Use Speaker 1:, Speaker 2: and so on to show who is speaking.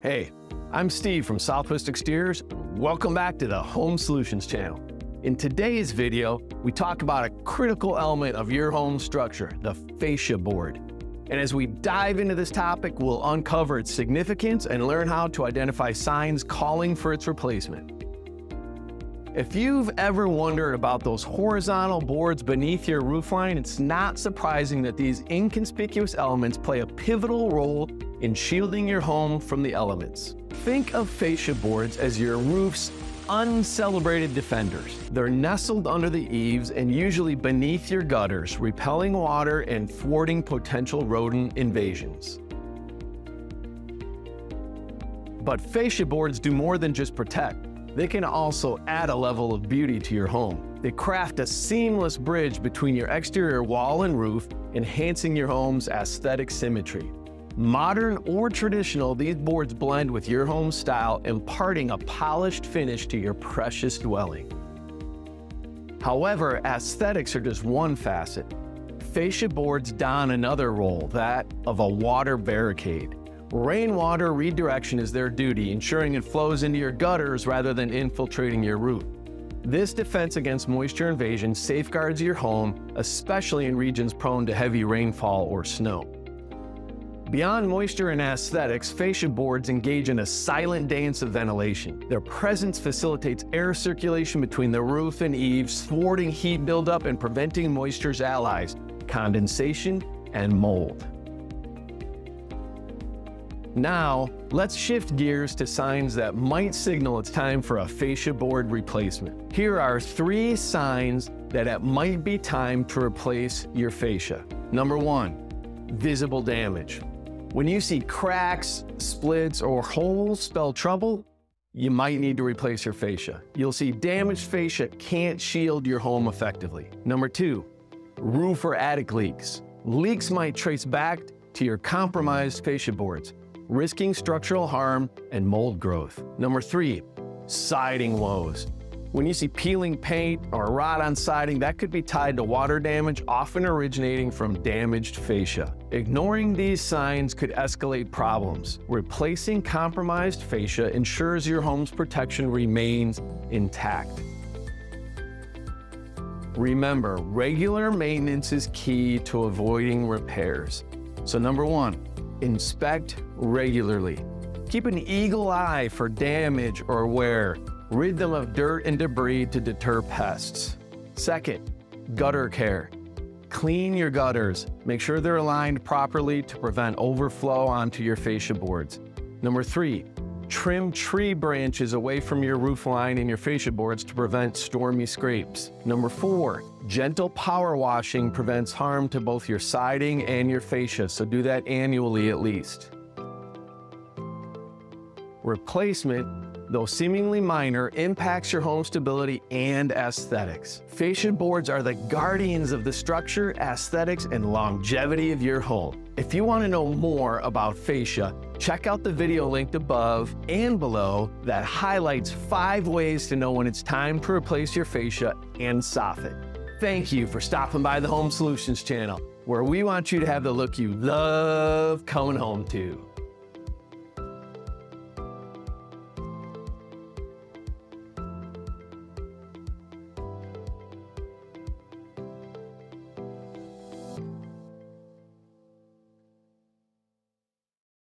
Speaker 1: Hey, I'm Steve from Southwest Exteriors. Welcome back to the Home Solutions channel. In today's video, we talk about a critical element of your home structure, the fascia board. And as we dive into this topic, we'll uncover its significance and learn how to identify signs calling for its replacement. If you've ever wondered about those horizontal boards beneath your roofline, it's not surprising that these inconspicuous elements play a pivotal role in shielding your home from the elements. Think of fascia boards as your roof's uncelebrated defenders. They're nestled under the eaves and usually beneath your gutters, repelling water and thwarting potential rodent invasions. But fascia boards do more than just protect. They can also add a level of beauty to your home. They craft a seamless bridge between your exterior wall and roof, enhancing your home's aesthetic symmetry. Modern or traditional, these boards blend with your home style, imparting a polished finish to your precious dwelling. However, aesthetics are just one facet. Fascia boards don another role, that of a water barricade. Rainwater redirection is their duty, ensuring it flows into your gutters rather than infiltrating your roof. This defense against moisture invasion safeguards your home, especially in regions prone to heavy rainfall or snow. Beyond moisture and aesthetics, fascia boards engage in a silent dance of ventilation. Their presence facilitates air circulation between the roof and eaves, thwarting heat buildup and preventing moisture's allies, condensation and mold. Now, let's shift gears to signs that might signal it's time for a fascia board replacement. Here are 3 signs that it might be time to replace your fascia. Number 1, visible damage. When you see cracks, splits, or holes spell trouble, you might need to replace your fascia. You'll see damaged fascia can't shield your home effectively. Number 2, roof or attic leaks. Leaks might trace back to your compromised fascia boards, risking structural harm and mold growth. Number 3, siding woes. When you see peeling paint or rot on siding, that could be tied to water damage, often originating from damaged fascia. Ignoring these signs could escalate problems. Replacing compromised fascia ensures your home's protection remains intact. Remember, regular maintenance is key to avoiding repairs. So number 1, inspect regularly. Keep an eagle eye for damage or wear. Rid them of dirt and debris to deter pests. Second, gutter care. Clean your gutters. Make sure they're aligned properly to prevent overflow onto your fascia boards. Number 3, trim tree branches away from your roof line and your fascia boards to prevent stormy scrapes. Number 4, gentle power washing prevents harm to both your siding and your fascia, so do that annually at least. Replacement, though seemingly minor, impacts your home stability and aesthetics. Fascia boards are the guardians of the structure, aesthetics, and longevity of your home. If you want to know more about fascia, check out the video linked above and below that highlights 5 ways to know when it's time to replace your fascia and Soffit. Thank you for stopping by the Home Solutions channel, where we want you to have the look you love coming home to.